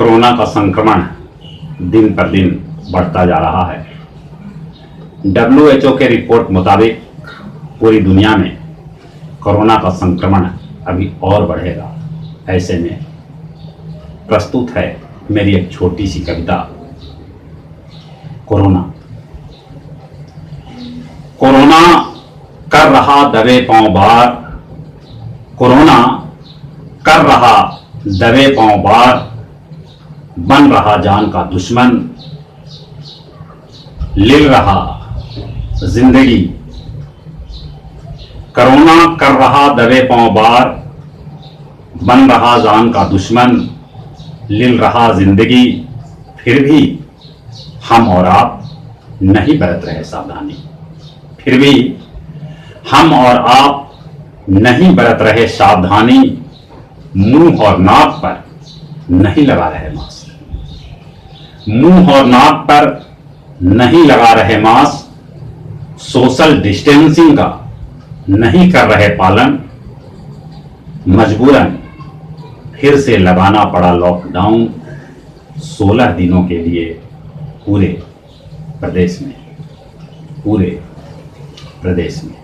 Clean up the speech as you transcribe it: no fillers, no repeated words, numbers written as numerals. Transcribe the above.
Corona का संक्रमण दिन पर दिन बढ़ता जा रहा है। WHO के रिपोर्ट मुताबिक पूरी दुनिया में कोरोना का संक्रमण अभी और बढ़ेगा। ऐसे में प्रस्तुत है मेरी एक छोटी सी कविता। कोरोना कर रहा दबे पांव बार, कोरोना कर रहा दबे पांव बार, बन रहा जान का दुश्मन, ले रहा जिंदगी। कोरोना कर रहा दबे पांव बार, बन रहा जान का दुश्मन, ले रहा जिंदगी। फिर भी हम और आप नहीं बरत रहे सावधानी, फिर भी हम और आप नहीं बरत रहे सावधानी। मुंह और नाक पर नहीं लगा रहे मास्क, मुंह और नाक पर नहीं लगा रहे मास्क। सोशल डिस्टेंसिंग का नहीं कर रहे पालन। मजबूरन फिर से लगाना पड़ा लॉकडाउन 16 दिनों के लिए पूरे प्रदेश में।